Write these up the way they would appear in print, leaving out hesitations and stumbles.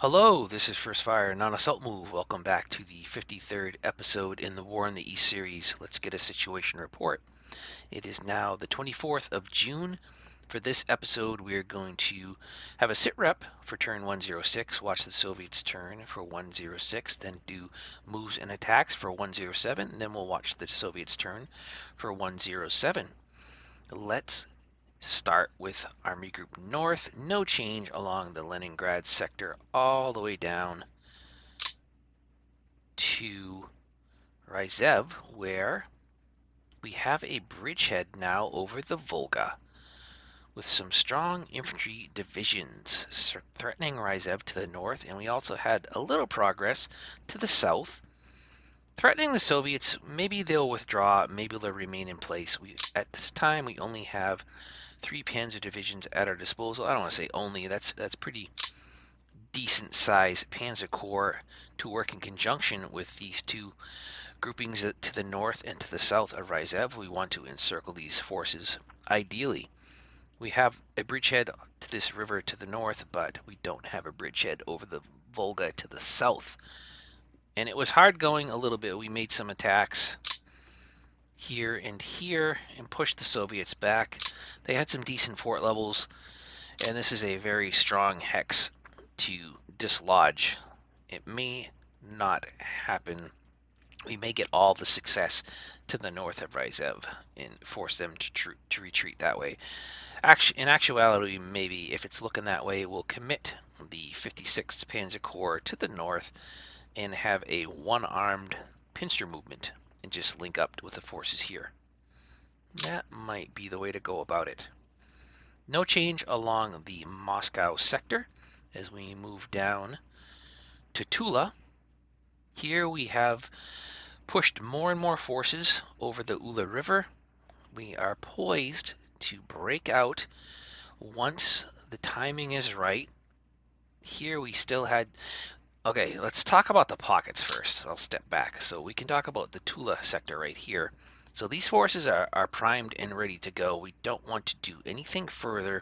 Hello, this is First Fire, non-assault move. Welcome back to the 53rd episode in the War in the East series. Let's get a situation report. It is now the 24th of June. For this episode, we are going to have a sit rep for turn 106, watch the Soviets turn for 106, then do moves and attacks for 107, and then we'll watch the Soviets turn for 107. Let's start with Army Group North. No change along the Leningrad sector all the way down to Ryzev, where we have a bridgehead now over the Volga with some strong infantry divisions threatening Ryzev to the north, and we also had a little progress to the south, threatening the Soviets. Maybe they'll withdraw, maybe they'll remain in place. At this time, we only have 3 panzer divisions at our disposal. I don't want to say only, that's pretty decent size panzer corps to work in conjunction with these two groupings to the north and to the south of Ryzev. We want to encircle these forces. Ideally, we have a bridgehead to this river to the north, but we don't have a bridgehead over the Volga to the south. And it was hard going a little bit. We made some attacks here and pushed the Soviets back. They had some decent fort levels, and this is a very strong hex to dislodge. It may not happen. We may get all the success to the north of Ryzev and force them to retreat that way. In actuality, maybe if it's looking that way, we'll commit the 56th Panzer Corps to the north and have a one-armed pincer movement and just link up with the forces here. That might be the way to go about it. No change along the Moscow sector as we move down to Tula. Here we have pushed more and more forces over the Ula River. We are poised to break out once the timing is right. Here we still had... Okay, let's talk about the pockets first. I'll step back. So we can talk about the Tula sector right here. So these forces are primed and ready to go. We don't want to do anything further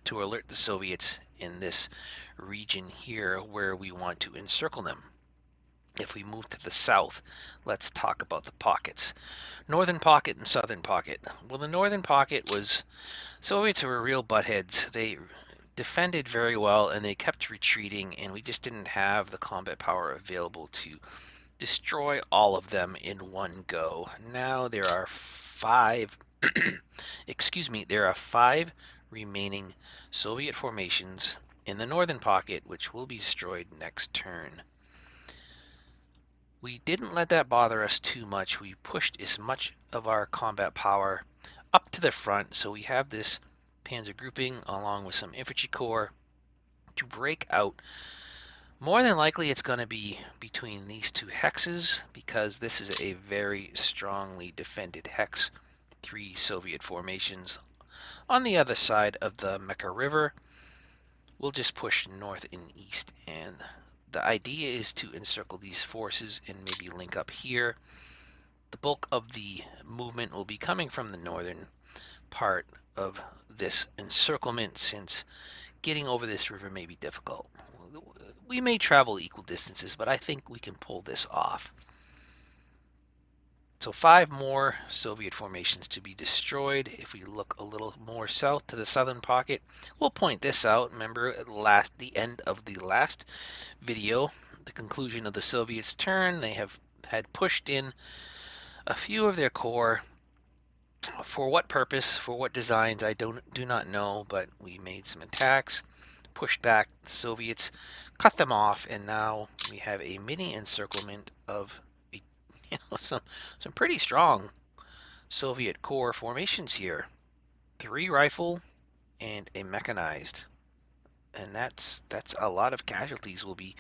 to alert the Soviets in this region here where we want to encircle them. If we move to the south, let's talk about the pockets. Northern pocket and southern pocket. Well, the northern pocket was... Soviets were real buttheads. They defended very well and they kept retreating, and we just didn't have the combat power available to destroy all of them in one go. Now there are 5 excuse me, there are 5 remaining Soviet formations in the northern pocket which will be destroyed next turn. We didn't let that bother us too much. We pushed as much of our combat power up to the front, so we have this panzer grouping along with some infantry corps to break out. More than likely it's going to be between these two hexes because this is a very strongly defended hex. 3 Soviet formations on the other side of the Mekka River. We'll just push north and east, and the idea is to encircle these forces and maybe link up here. The bulk of the movement will be coming from the northern part of this encirclement, since getting over this river may be difficult. We may travel equal distances, but I think we can pull this off. So 5 more Soviet formations to be destroyed. If we look a little more south to the southern pocket, we'll point this out. Remember at the end of the last video, the conclusion of the Soviets' turn, they had pushed in a few of their corps. For what purpose, for what designs, I do not know, but we made some attacks, pushed back the Soviets, cut them off, and now we have a mini encirclement of some pretty strong Soviet corps formations here. 3 rifle and a mechanized. And that's a lot of casualties we'll be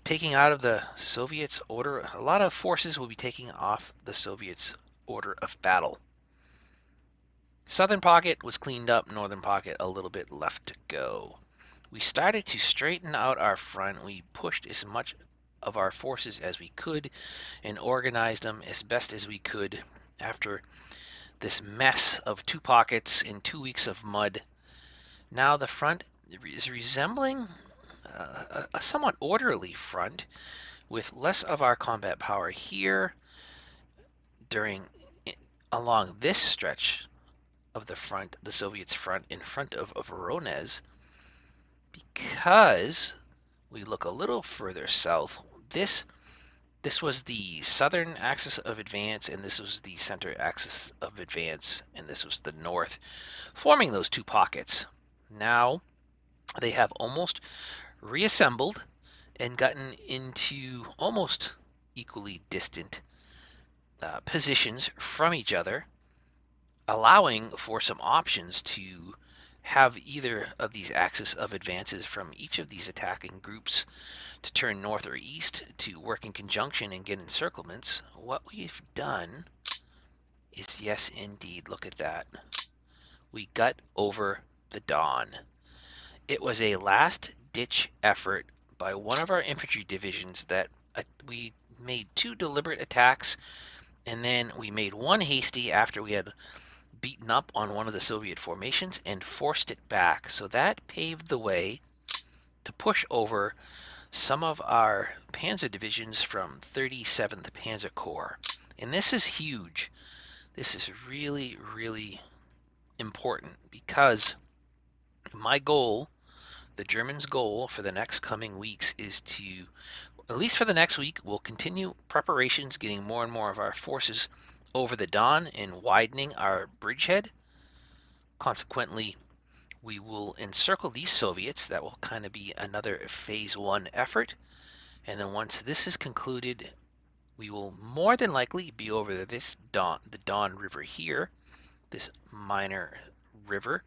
taking out of the Soviets' order. A lot of forces will be taking off the Soviets' order of battle. Southern pocket was cleaned up, northern pocket a little bit left to go. We started to straighten out our front. We pushed as much of our forces as we could and organized them as best as we could after this mess of 2 pockets in 2 weeks of mud. Now the front is resembling a somewhat orderly front with less of our combat power here during along this stretch of the front, the Soviets' front, in front of Voronezh, because we look a little further south. This was the southern axis of advance, and this was the center axis of advance, and this was the north, forming those two pockets. Now they have almost reassembled and gotten into almost equally distant positions from each other, allowing for some options to have either of these axes of advances from each of these attacking groups to turn north or east to work in conjunction and get encirclements. What we've done is, yes, indeed, look at that. We got over the Don. It was a last-ditch effort by one of our infantry divisions that we made two deliberate attacks, and then we made one hasty after we had beaten up on one of the Soviet formations and forced it back. So that paved the way to push over some of our panzer divisions from 37th Panzer Corps. And this is huge. This is really, really important because my goal, the Germans' goal for the next coming weeks is to, at least for the next week, we'll continue preparations, getting more and more of our forces over the Don and widening our bridgehead. Consequently, we will encircle these Soviets. That will kind of be another phase one effort. And then once this is concluded, we will more than likely be over the Don River here, this minor river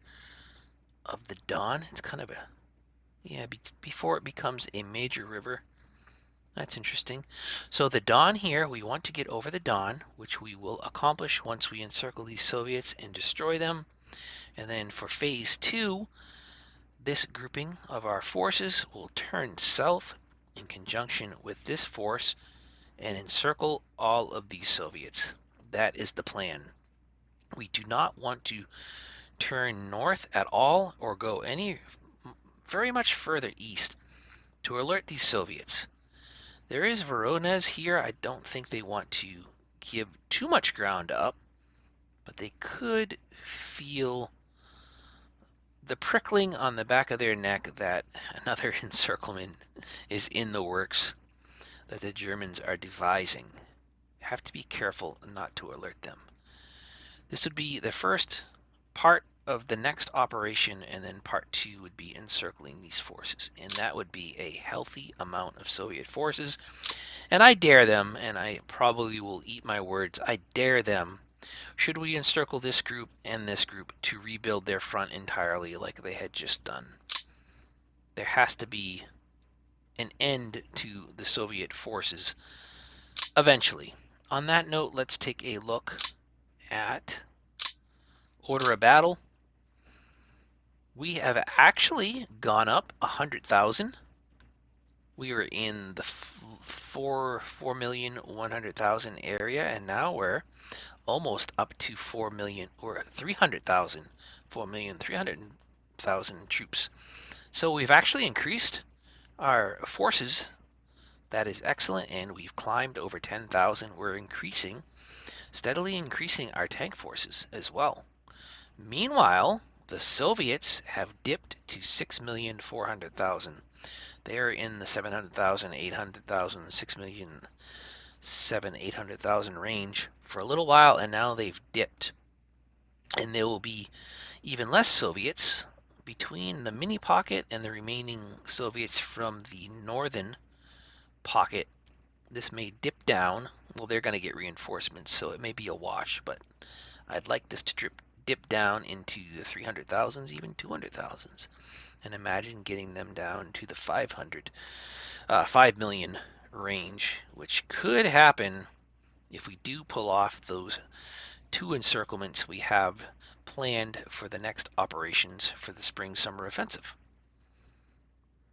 of the Don. It's kind of a, yeah, before it becomes a major river. That's interesting. So the Don here, we want to get over the Don, which we will accomplish once we encircle these Soviets and destroy them. And then for phase two, this grouping of our forces will turn south in conjunction with this force and encircle all of these Soviets. That is the plan. We do not want to turn north at all or go any very much further east to alert these Soviets. There is Voronezh here. I don't think they want to give too much ground up, but they could feel the prickling on the back of their neck that another encirclement is in the works that the Germans are devising. Have to be careful not to alert them. This would be the first part of the next operation, and then part two would be encircling these forces. And that would be a healthy amount of Soviet forces. And I dare them, and I probably will eat my words, I dare them, should we encircle this group and this group, to rebuild their front entirely like they had just done. There has to be an end to the Soviet forces eventually. On that note, let's take a look at order of battle. We have actually gone up 100,000. We were in the 4,100,000 area, and now we're almost up to 4,000,000 or 300,000, 4,300,000 troops. So we've actually increased our forces. That is excellent, and we've climbed over 10,000. We're steadily increasing our tank forces as well. Meanwhile, the Soviets have dipped to 6,400,000. They're in the 700,000, 800,000, 6,000,000, 800,000 range for a little while, and now they've dipped. And there will be even less Soviets between the mini pocket and the remaining Soviets from the northern pocket. This may dip down. Well, they're going to get reinforcements, so it may be a wash, but I'd like this to dip down into the 300,000s, even 200,000s, and imagine getting them down to the 5 million range, which could happen if we do pull off those two encirclements we have planned for the next operations for the spring-summer offensive.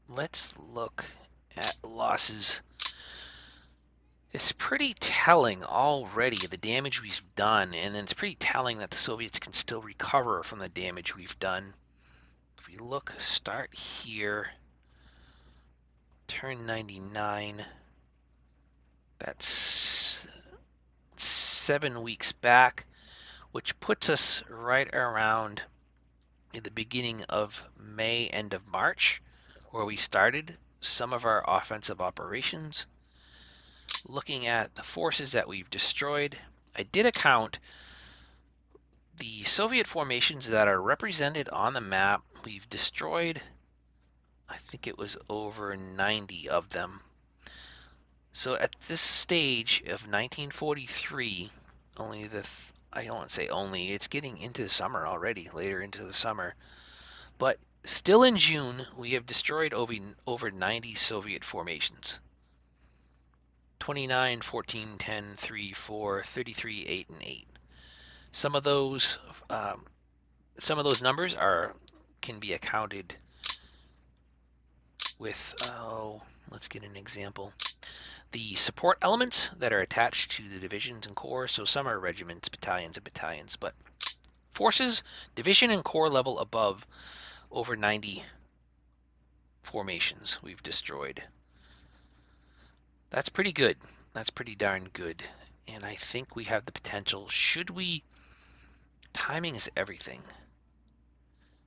Let's look at losses. It's pretty telling already the damage we've done, and then it's pretty telling that the Soviets can still recover from the damage we've done. If we look, start here, turn 99. That's 7 weeks back, which puts us right around in the beginning of May, end of March, where we started some of our offensive operations. Looking at the forces that we've destroyed, I did account the Soviet formations that are represented on the map. We've destroyed, I think it was over 90 of them. So at this stage of 1943, only I don't want to say only, it's getting into the summer already, later into the summer. But still in June, we have destroyed over 90 Soviet formations. 29, 14, 10, 3, 4, 33, 8, and 8. Some of those numbers can be accounted with, let's get an example. The support elements that are attached to the divisions and corps. So some are regiments, battalions, and battalions, but forces, division, and corps level above over 90 formations we've destroyed. That's pretty good. That's pretty darn good. And I think we have the potential, should we... Timing is everything.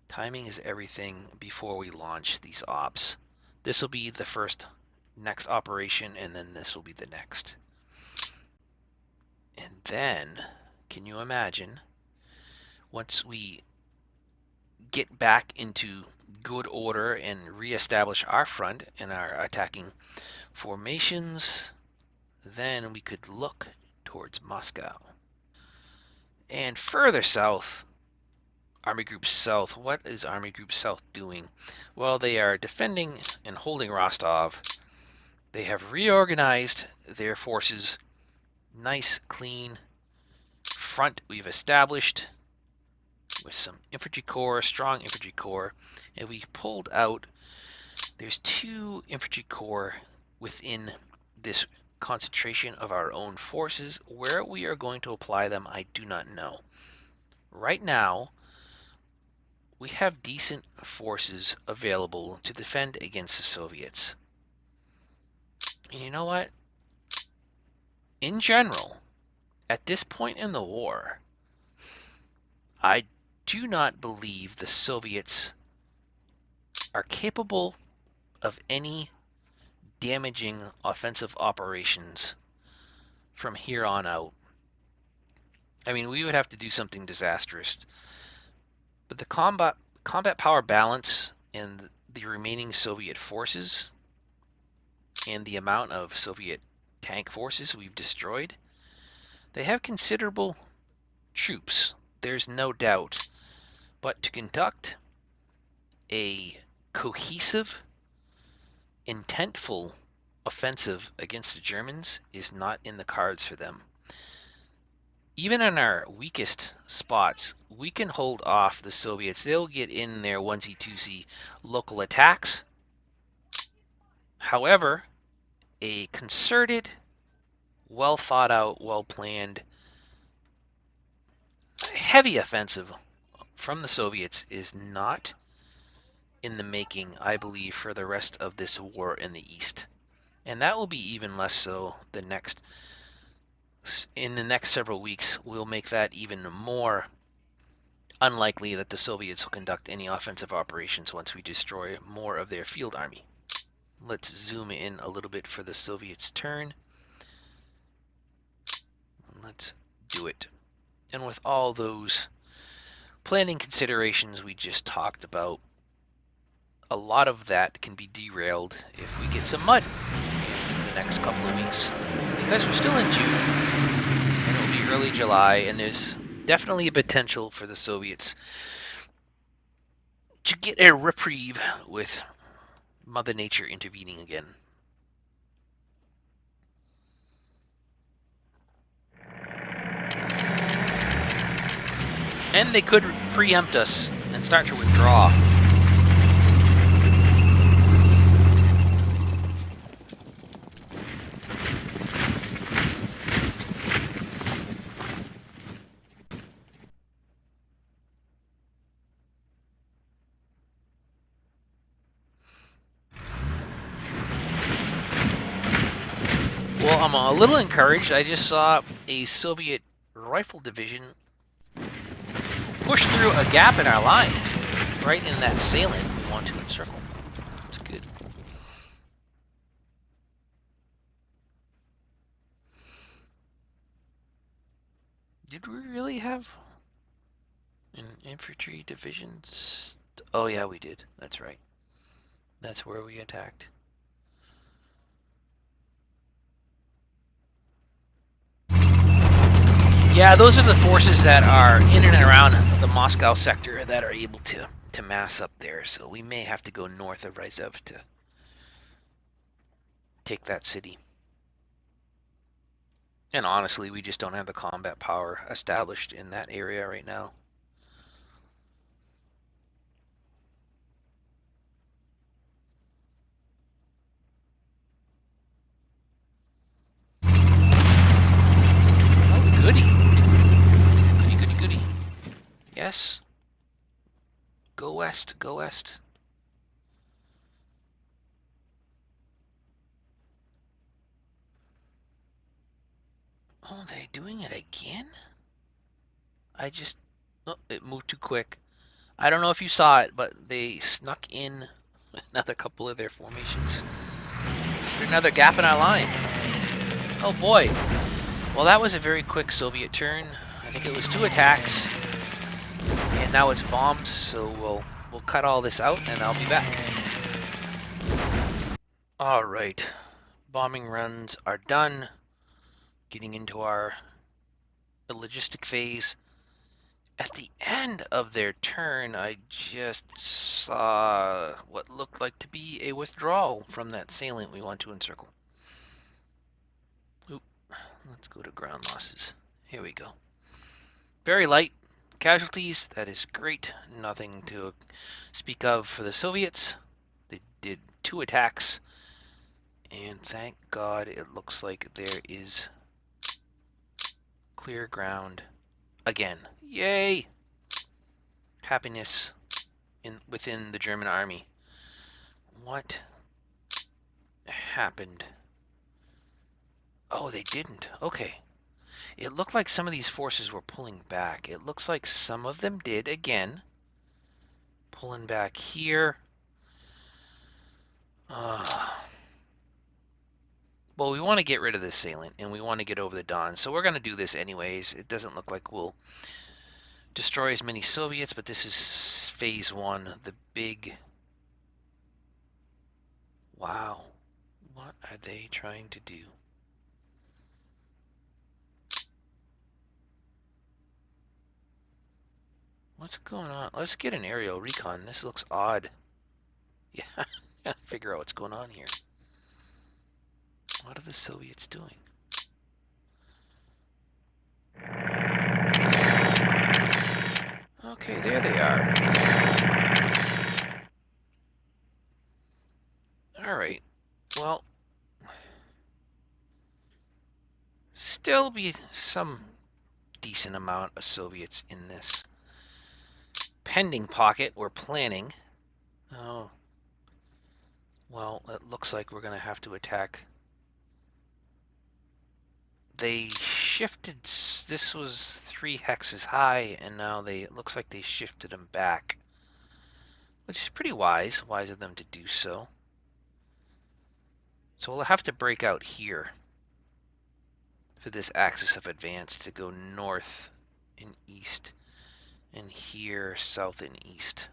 Timing is everything before we launch these ops. This will be the next operation, and then this will be the next. And then, can you imagine, once we get back into good order and reestablish our front and our attacking formations, then we could look towards Moscow. And further south, Army Group South. What is Army Group South doing? Well, they are defending and holding Rostov. They have reorganized their forces. Nice, clean front we've established with some infantry corps, strong infantry corps, and we pulled out. There's 2 infantry corps within this concentration of our own forces. Where we are going to apply them, I do not know. Right now, we have decent forces available to defend against the Soviets. And you know what? In general, at this point in the war, I do not believe the Soviets are capable of any damaging offensive operations from here on out. I mean, we would have to do something disastrous. But the combat power balance and the remaining Soviet forces and the amount of Soviet tank forces we've destroyed, they have considerable troops, there's no doubt. But to conduct a cohesive, intentful offensive against the Germans is not in the cards for them. Even in our weakest spots, we can hold off the Soviets. They'll get in their onesie-twosie local attacks. However, a concerted, well thought out, well planned, heavy offensive from the Soviets is not in the making, I believe, for the rest of this war in the East. And that will be even less so in the next several weeks. We'll make that even more unlikely that the Soviets will conduct any offensive operations once we destroy more of their field army. Let's zoom in a little bit for the Soviets' turn. Let's do it. And with all those planning considerations we just talked about, a lot of that can be derailed if we get some mud in the next couple of weeks. Because we're still in June, and it'll be early July, and there's definitely a potential for the Soviets to get a reprieve with Mother Nature intervening again. And they could preempt us and start to withdraw. I'm a little encouraged. I just saw a Soviet rifle division push through a gap in our line, right in that salient we want to encircle. That's good. Did we really have an infantry divisions? Oh yeah, we did. That's right. That's where we attacked. Yeah, those are the forces that are in and around the Moscow sector that are able to mass up there. So we may have to go north of Ryzev to take that city. And honestly, we just don't have the combat power established in that area right now. Oh, goody. Goody, goody, goody. Yes. Go west, go west. Oh, they're doing it again? I just... Oh, it moved too quick. I don't know if you saw it, but they snuck in another couple of their formations. Another gap in our line. Oh boy. Well, that was a very quick Soviet turn. I think it was 2 attacks. And now it's bombed, so we'll cut all this out and I'll be back. Alright. Bombing runs are done. Getting into our logistic phase. At the end of their turn, I just saw what looked like to be a withdrawal from that salient we want to encircle. Oop. Let's go to ground losses. Here we go. Very light casualties. That is great. Nothing to speak of for the Soviets. They did 2 attacks. And thank God it looks like there is clear ground again. Yay! Happiness within the German army. What happened? Oh, they didn't. Okay. It looked like some of these forces were pulling back. It looks like some of them did again. Pulling back here. Well, we want to get rid of this salient, and we want to get over the Don, so we're going to do this anyways. It doesn't look like we'll destroy as many Soviets, but this is phase 1, the big... Wow. What are they trying to do? What's going on? Let's get an aerial recon. This looks odd. Yeah, gotta figure out what's going on here. What are the Soviets doing? Okay, there they are. Alright. Well, still be some decent amount of Soviets in this pending pocket we're planning. Oh. Well, it looks like we're going to have to attack. They shifted... This was 3 hexes high, and now it looks like they shifted them back. Which is pretty wise of them to do so. So we'll have to break out here for this axis of advance to go north and east, and here south and east.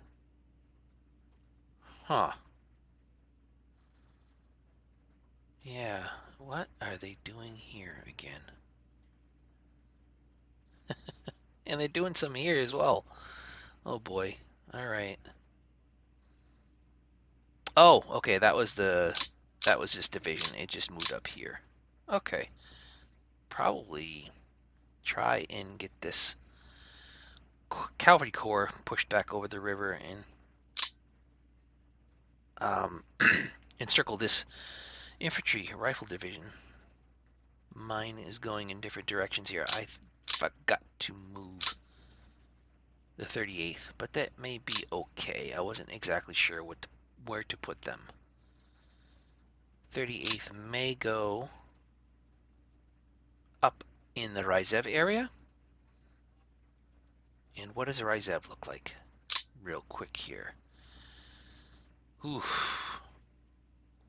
Huh. Yeah, what are they doing here again? And they're doing some here as well. Oh boy. Alright. Oh, okay, that was this division. It just moved up here. Okay. Probably try and get this cavalry corps pushed back over the river and encircle this infantry rifle division. Mine is going in different directions here. I forgot to move the 38th, but that may be okay. I wasn't exactly sure where to put them. 38th may go up in the Ryzev area. And what does Ryzev look like? Real quick here. Oof.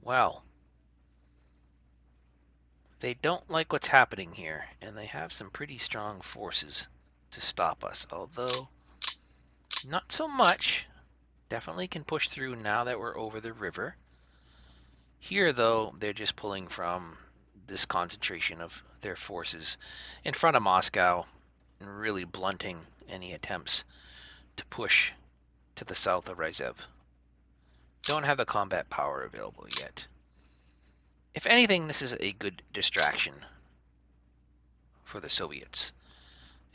Well, they don't like what's happening here, and they have some pretty strong forces to stop us, although not so much. Definitely can push through now that we're over the river. Here, though, they're just pulling from this concentration of their forces in front of Moscow and really blunting any attempts to push to the south of Ryzev. Don't have the combat power available yet. If anything, this is a good distraction for the Soviets.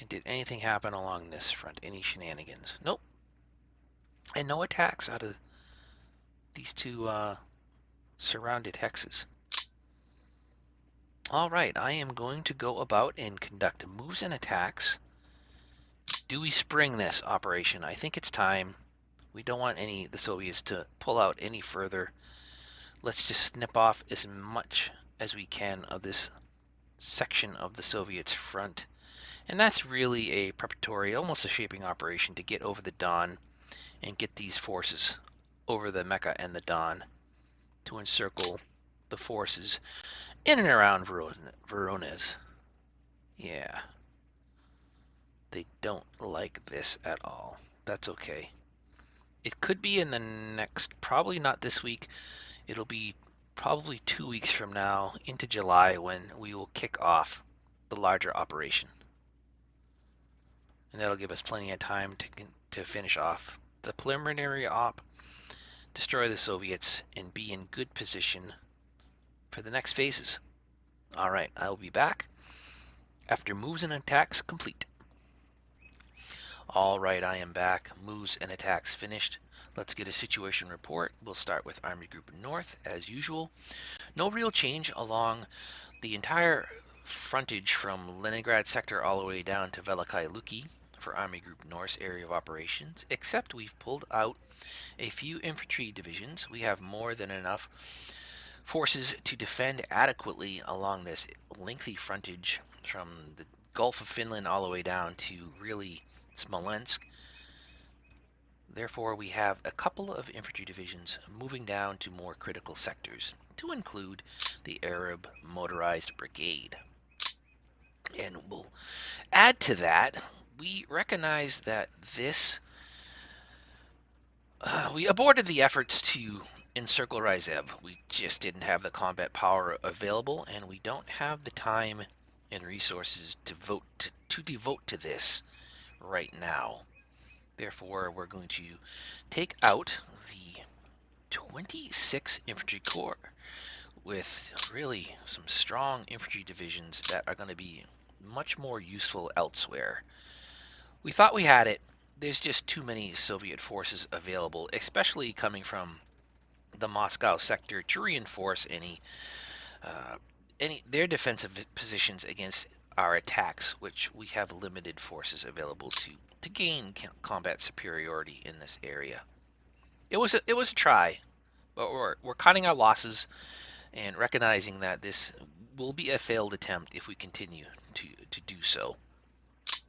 And did anything happen along this front? Any shenanigans? Nope. And no attacks out of these two surrounded hexes. All right, I am going to go about and conduct moves and attacks. Do we spring this operation? I think it's time. We don't want the Soviets to pull out any further. Let's just snip off as much as we can of this section of the Soviets' front. And that's really a preparatory, almost a shaping operation to get over the Don and get these forces over the Mecca and the Don to encircle the forces in and around Voronezh. Yeah. They don't like this at all. That's okay. It could be in the next, probably not this week. It'll be probably 2 weeks from now into July when we will kick off the larger operation. And that'll give us plenty of time to finish off the preliminary op, destroy the Soviets, and be in good position for the next phases. All right, I will be back after moves and attacks complete. All right, I am back. Moves and attacks finished. Let's get a situation report. We'll start with Army Group North as usual. No real change along the entire frontage from Leningrad sector all the way down to Veliky Luki for Army Group North's area of operations, except we've pulled out a few infantry divisions. We have more than enough forces to defend adequately along this lengthy frontage from the Gulf of Finland all the way down to really Smolensk. Therefore, we have a couple of infantry divisions moving down to more critical sectors, to include the Arab Motorized Brigade. And we'll add to that, we recognize that we aborted the efforts to encircle Ryzev. We just didn't have the combat power available, and we don't have the time and resources to devote to this right now. Therefore, we're going to take out the 26 Infantry Corps with really some strong infantry divisions that are going to be much more useful elsewhere. We thought we had it. There's just too many Soviet forces available, especially coming from the Moscow sector, to reinforce any their defensive positions against our attacks, which we have limited forces available to gain combat superiority in this area. It was a try, but we're cutting our losses and recognizing that this will be a failed attempt if we continue to do so.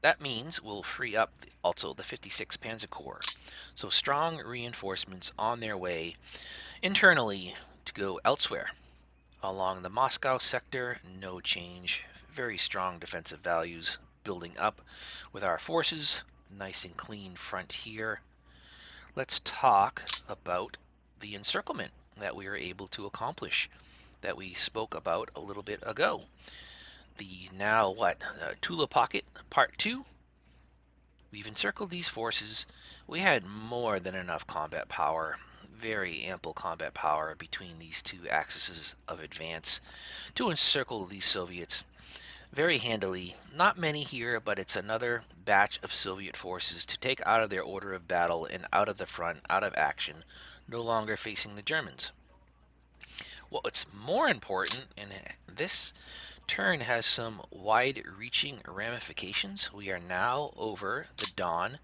That means we'll free up also the 56 Panzer Corps. So strong reinforcements on their way internally to go elsewhere. Along the Moscow sector, no change. Very strong defensive values building up with our forces. Nice and clean front here. Let's talk about the encirclement that we were able to accomplish that we spoke about a little bit ago. The now Tula Pocket Part 2. We've encircled these forces. We had more than enough combat power, very ample combat power between these two axes of advance to encircle these Soviets very handily. Not many here, but it's another batch of Soviet forces to take out of their order of battle and out of the front, out of action, no longer facing the Germans. What's more important, and this turn has some wide-reaching ramifications. We are now over the Don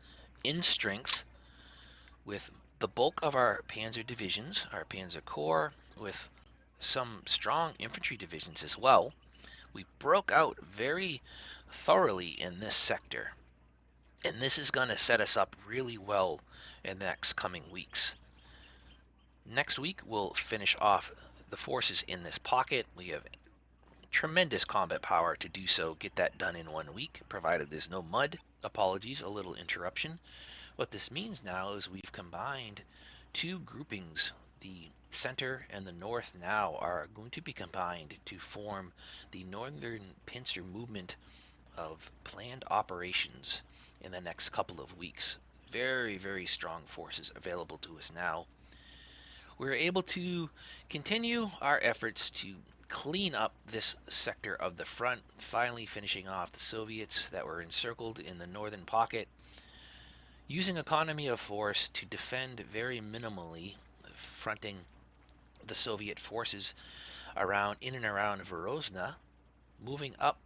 in strength with the bulk of our panzer divisions, our panzer corps, with some strong infantry divisions as well. We broke out very thoroughly in this sector, and this is going to set us up really well in the next coming weeks. Next week, we'll finish off the forces in this pocket. We have tremendous combat power to do so, get that done in 1 week, provided there's no mud. Apologies, a little interruption. What this means now is we've combined two groupings. The center and the north now are going to be combined to form the northern pincer movement of planned operations in the next couple of weeks. Very, very strong forces available to us now. We're able to continue our efforts to clean up this sector of the front, finally finishing off the Soviets that were encircled in the northern pocket, using economy of force to defend very minimally, fronting the Soviet forces around in and around Vorozna, moving up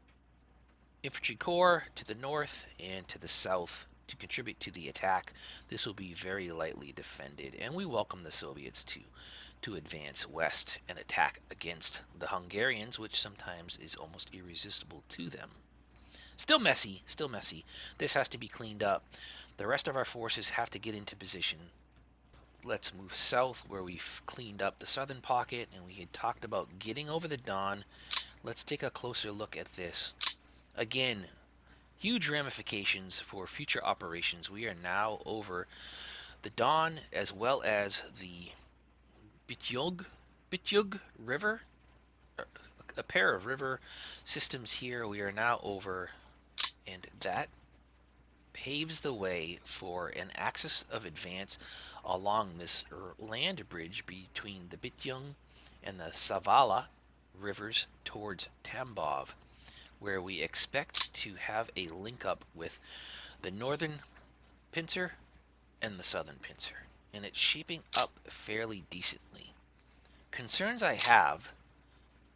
infantry corps to the north and to the south to contribute to the attack. This will be very lightly defended, and we welcome the Soviets to advance west and attack against the Hungarians, which sometimes is almost irresistible to them. Still messy, still messy. This has to be cleaned up. The rest of our forces have to get into position. Let's move south where we've cleaned up the southern pocket and we had talked about getting over the Don. Let's take a closer look at this. Again, huge ramifications for future operations. We are now over the Don as well as the Bityug River, a pair of river systems here we are now over, and that paves the way for an axis of advance along this land bridge between the Bityung and the Savala rivers towards Tambov, where we expect to have a link up with the northern pincer and the southern pincer, and it's shaping up fairly decently. Concerns I have,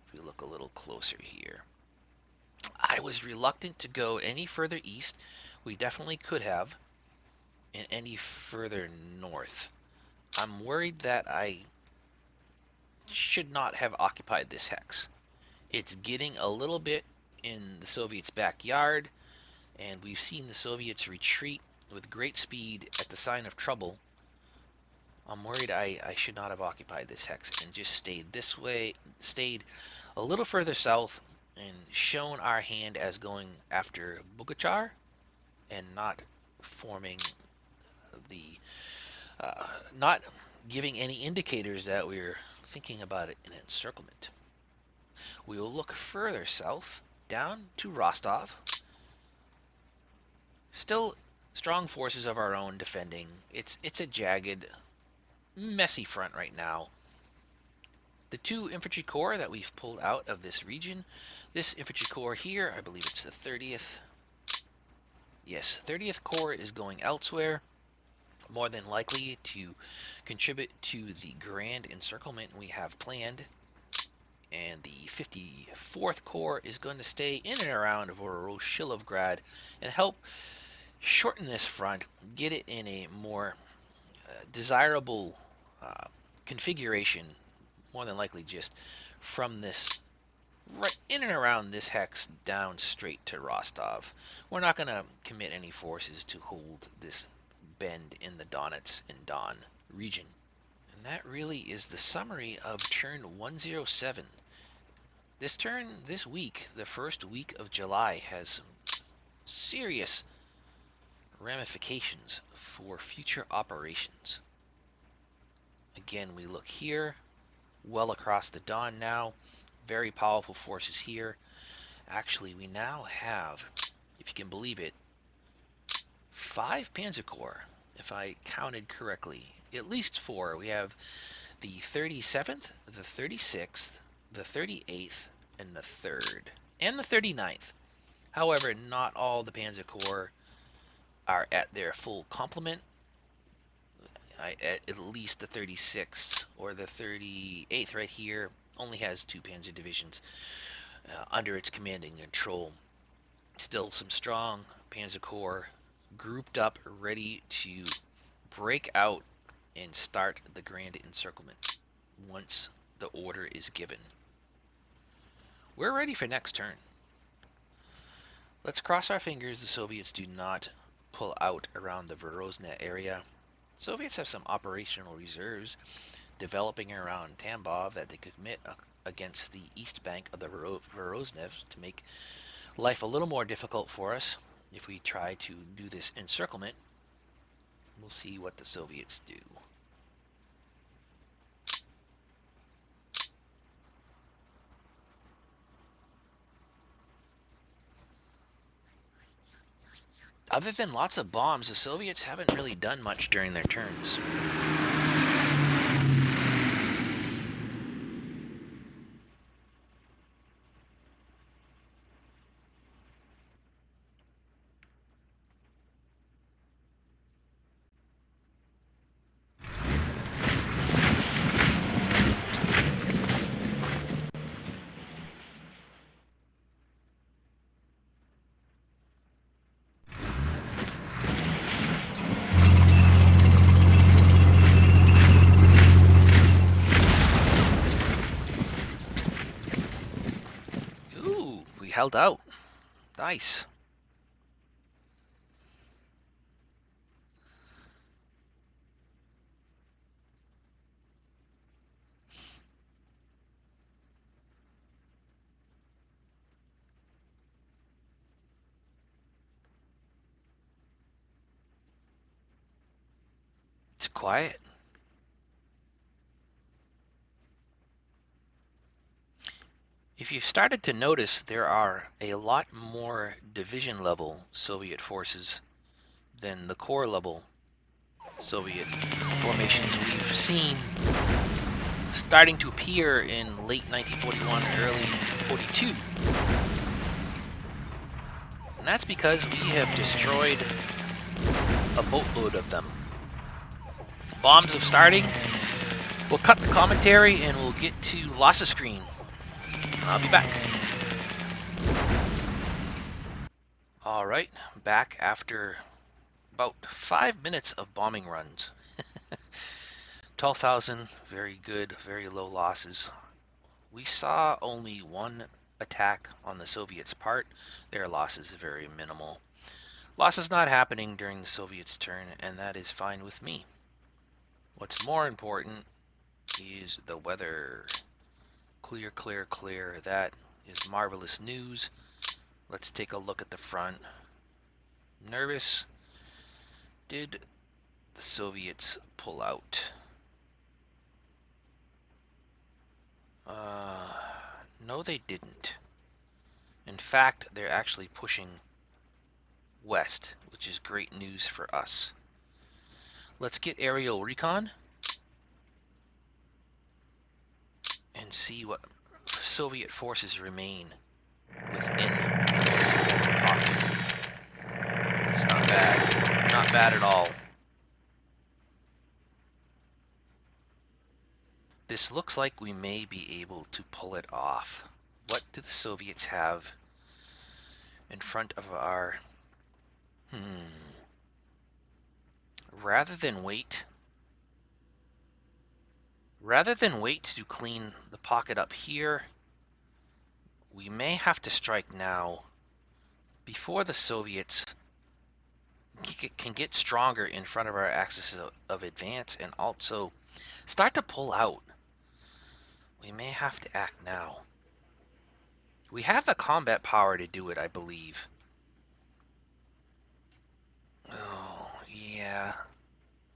if we look a little closer here, I was reluctant to go any further east. We definitely could have, and any further north. I'm worried that I should not have occupied this hex. It's getting a little bit in the Soviets' backyard, and we've seen the Soviets retreat with great speed at the sign of trouble. I'm worried I should not have occupied this hex and just stayed this way, stayed a little further south and shown our hand as going after Bugachar and not forming the, not giving any indicators that we're thinking about it in encirclement. We will look further south, down to Rostov. Still strong forces of our own defending. It's a jagged, messy front right now. The two infantry corps that we've pulled out of this region, this infantry corps here, I believe it's the 30th. Yes, 30th Corps is going elsewhere, more than likely to contribute to the grand encirclement we have planned. And the 54th Corps is going to stay in and around Voroshilovgrad and help shorten this front, get it in a more desirable configuration, more than likely just from this right in and around this hex down straight to Rostov. We're not going to commit any forces to hold this bend in the Donets and Don region. And that really is the summary of turn 107. This turn, this week, the first week of July, has some serious ramifications for future operations. Again, we look here, well across the Don now, very powerful forces here. Actually, we now have, if you can believe it, 5 Panzer Corps, if I counted correctly. At least 4. We have the 37th, the 36th, the 38th, and the 3rd, and the 39th. However, not all the Panzer Corps are at their full complement. At least the 36th or the 38th right here only has 2 Panzer divisions under its commanding control. Still some strong Panzer Corps grouped up, ready to break out and start the grand encirclement once the order is given. We're ready for next turn. Let's cross our fingers the Soviets do not pull out around the Verozna area. Soviets have some operational reserves developing around Tambov that they could commit against the east bank of the Veroznev to make life a little more difficult for us. If we try to do this encirclement, we'll see what the Soviets do. Other than lots of bombs, the Soviets haven't really done much during their turns. Ooh, we held out. Nice. It's quiet. If you've started to notice, there are a lot more division level Soviet forces than the corps level Soviet formations we've seen starting to appear in late 1941, early 42. And that's because we have destroyed a boatload of them. Bombs have starting. We'll cut the commentary and we'll get to losses screen. I'll be back. All right, back after about 5 minutes of bombing runs. 12,000, very good, very low losses. We saw only one attack on the Soviets' part. Their losses are very minimal. Losses not happening during the Soviets' turn, and that is fine with me. What's more important is the weather. Clear, clear, clear. That is marvelous news. Let's take a look at the front. Nervous. Did the Soviets pull out? No, they didn't. In fact, they're actually pushing west, which is great news for us. Let's get aerial recon and see what Soviet forces remain within this pocket. That's not bad. Not bad at all. This looks like we may be able to pull it off. What do the Soviets have in front of our... Rather than wait to clean the pocket up here, we may have to strike now before the Soviets can get stronger in front of our axis of advance and also start to pull out. We may have to act now. We have the combat power to do it, I believe. Oh, yeah.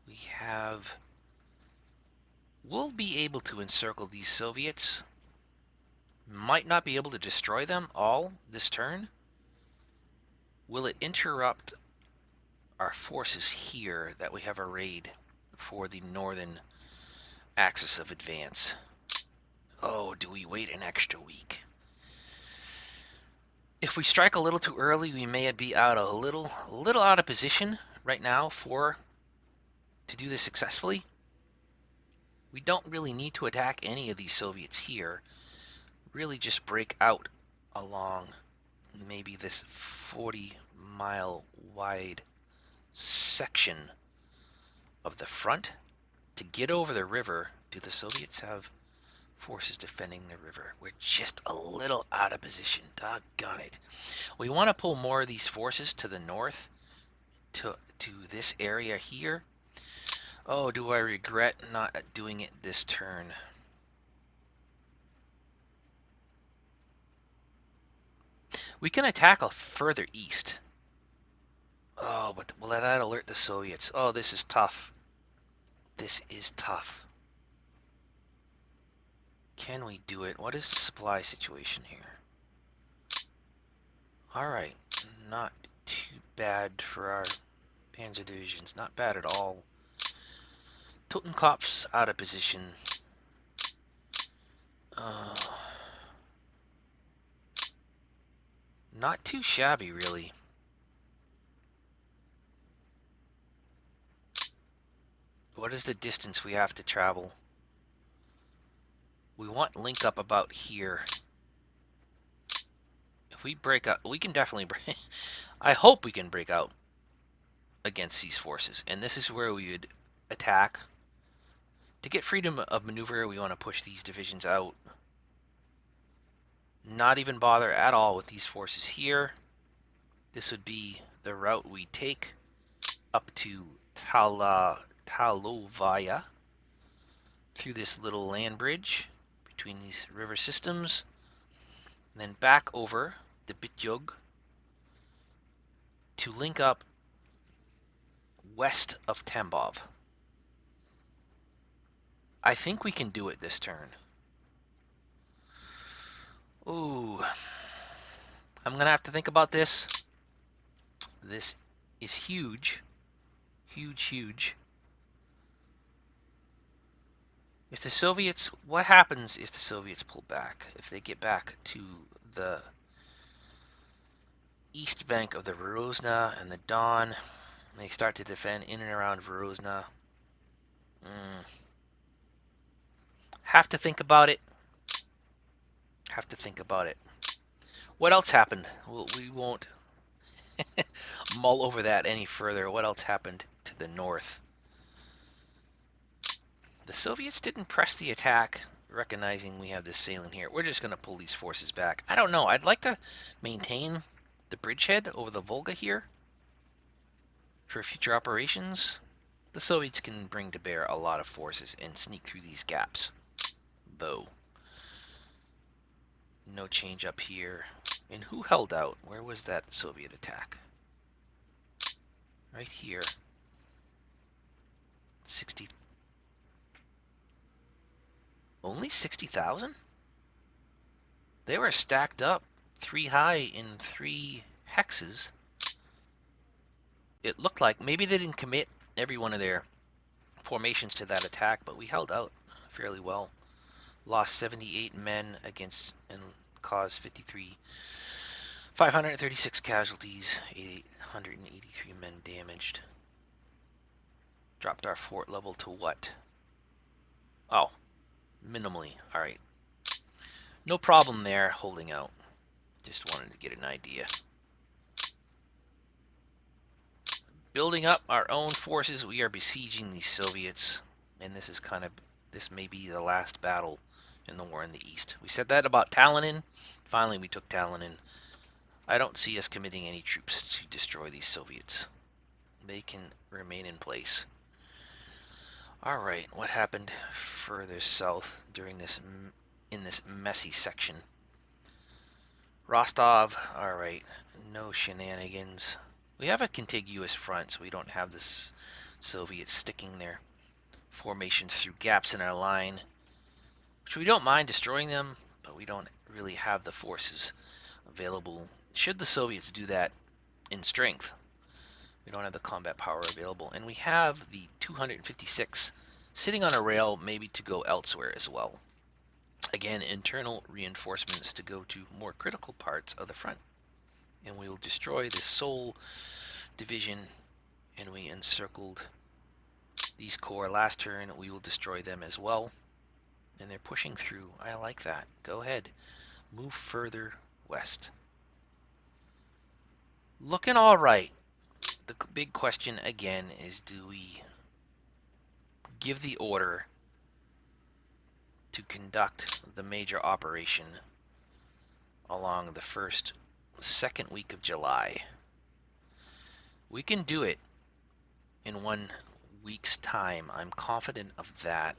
We have... We'll be able to encircle these Soviets. Might not be able to destroy them all this turn. Will it interrupt our forces here that we have arrayed for the northern axis of advance? Oh, do we wait an extra week? If we strike a little too early, we may be out a little out of position right now to do this successfully. We don't really need to attack any of these Soviets here. Really just break out along maybe this 40-mile wide section of the front to get over the river. Do the Soviets have Forces defending the river. We're just a little out of position. Doggone it. We want to pull more of these forces to the north, to this area here. Oh, do I regret not doing it this turn? We can attack further east. Oh, but will that alert the Soviets? Oh, this is tough. This is tough. Can we do it? What is the supply situation here? Alright, not too bad for our panzer divisions. Not bad at all. Totenkopf's out of position. Uh, Not too shabby, really. What is the distance we have to travel? We want link up about here. If we break out, we can definitely break. I hope we can break out against these forces. And this is where we would attack. To get freedom of maneuver, we want to push these divisions out. Not even bother at all with these forces here. This would be the route we take up to Talovaya through this little land bridge between these river systems, and then back over the Bityug to link up west of Tambov. I think we can do it this turn. Ooh. I'm going to have to think about this. This is huge. Huge, huge. If the Soviets, what happens if the Soviets pull back? If they get back to the east bank of the Verozna and the Don, and they start to defend in and around Verozna. Have to think about it. Have to think about it. What else happened? Well, we won't mull over that any further. What else happened to the north? The Soviets didn't press the attack, recognizing we have this salient here. We're just going to pull these forces back. I don't know. I'd like to maintain the bridgehead over the Volga here for future operations. The Soviets can bring to bear a lot of forces and sneak through these gaps, though. No change up here. And who held out? Where was that Soviet attack? Right here. 60. Only 60,000? They were stacked up 3 high in 3 hexes. It looked like maybe they didn't commit every one of their formations to that attack, but we held out fairly well. Lost 78 men against and caused 536 casualties, 883 men damaged. Dropped our fort level to what? Oh, minimally. All right. No problem there, holding out. Just wanted to get an idea. Building up our own forces, we are besieging these Soviets, and this may be the last battle in the war in the East. We said that about Tallinn. Finally, we took Tallinn. I don't see us committing any troops to destroy these Soviets. They can remain in place. All right, what happened further south during in this messy section? Rostov, all right, no shenanigans. We have a contiguous front, so we don't have this Soviets sticking their formations through gaps in our line, which we don't mind destroying them, but we don't really have the forces available. Should the Soviets do that in strength, we don't have the combat power available, and we have the 256 sitting on a rail, maybe to go elsewhere as well. Again, internal reinforcements to go to more critical parts of the front. And we will destroy this Seoul division, and we encircled these corps last turn. We will destroy them as well. And they're pushing through. I like that. Go ahead. Move further west. Looking all right. The big question again is, do we give the order to conduct the major operation along the second week of July. We can do it in 1 week's time. I'm confident of that.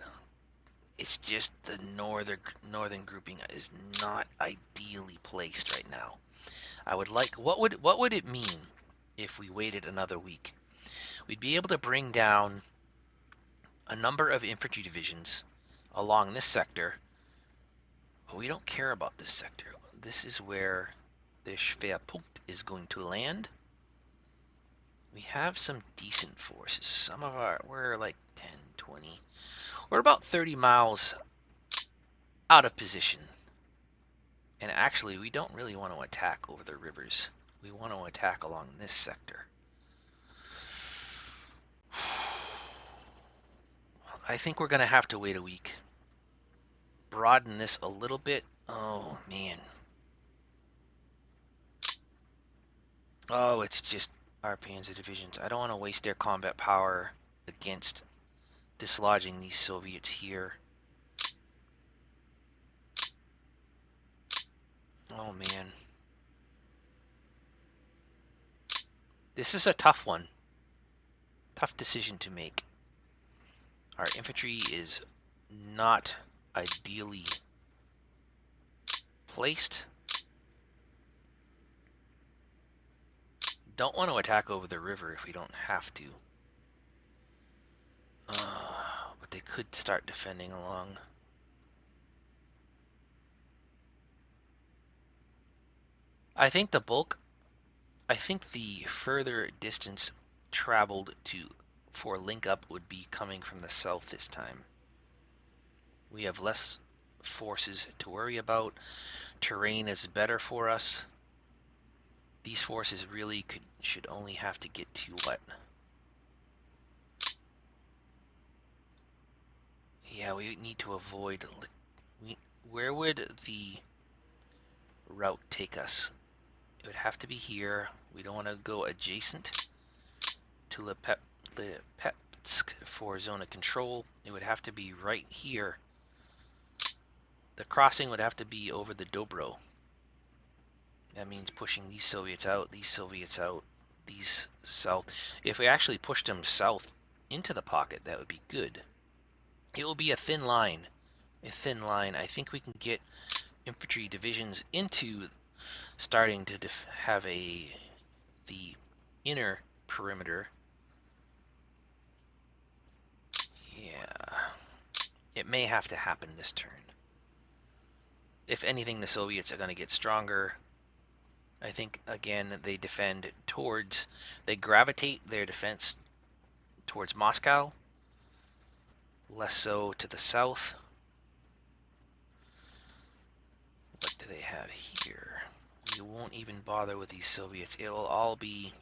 It's just the northern grouping is not ideally placed right now. I would like, what would it mean if we waited another week? We'd be able to bring down a number of infantry divisions along this sector, but we don't care about this sector. This is where the Schwerpunkt is going to land. We have some decent forces. We're like 10, 20. We're about 30 miles out of position. And actually, we don't really want to attack over the rivers. We want to attack along this sector. I think we're going to have to wait a week. Broaden this a little bit. Oh, man. Oh, it's just our Panzer divisions. I don't want to waste their combat power against dislodging these Soviets here. Oh, man. This is a tough one. Tough decision to make. Our infantry is not ideally placed. Don't want to attack over the river if we don't have to. But they could start defending along. I think the further distance traveled for link up would be coming from the south this time. We have less forces to worry about. Terrain is better for us. These forces really should only have to get to what? Yeah, we need to avoid. Where would the route take us? It would have to be here. We don't want to go adjacent to Lipetsk for zone of control. It would have to be right here. The crossing would have to be over the Dobro. That means pushing these Soviets out, these south. If we actually pushed them south into the pocket, that would be good. It will be a thin line. A thin line. I think we can get infantry divisions into starting to have the inner perimeter. Yeah. It may have to happen this turn. If anything, the Soviets are going to get stronger. I think, again, they gravitate their defense towards Moscow, less so to the south. What do they have here? We won't even bother with these Soviets. It'll be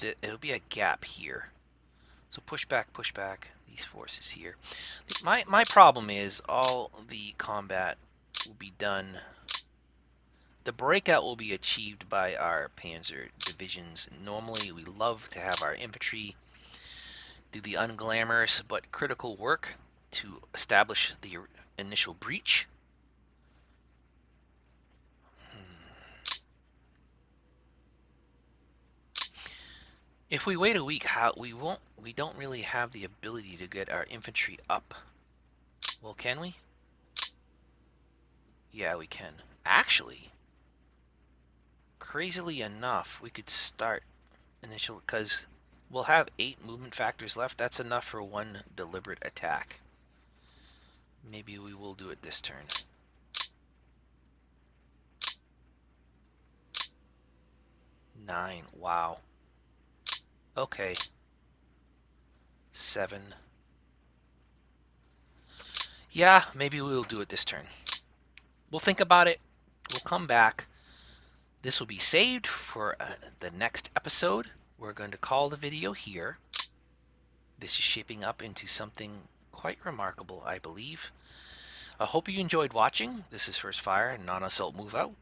a gap here. So push back these forces here. My problem is all the combat will be done. The breakout will be achieved by our panzer divisions. Normally, we love to have our infantry do the unglamorous but critical work to establish the initial breach. If we wait a week, we don't really have the ability to get our infantry up. Well, can we? Yeah, we can. Actually, crazily enough, we could start initial, because we'll have 8 movement factors left. That's enough for 1 deliberate attack. Maybe we will do it this turn. 9. Wow. Okay. 7. Yeah, maybe we'll do it this turn. We'll think about it. We'll come back. This will be saved for the next episode. We're going to call the video here. This is shaping up into something quite remarkable, I believe. I hope you enjoyed watching. This is First Fire, non-assault move out.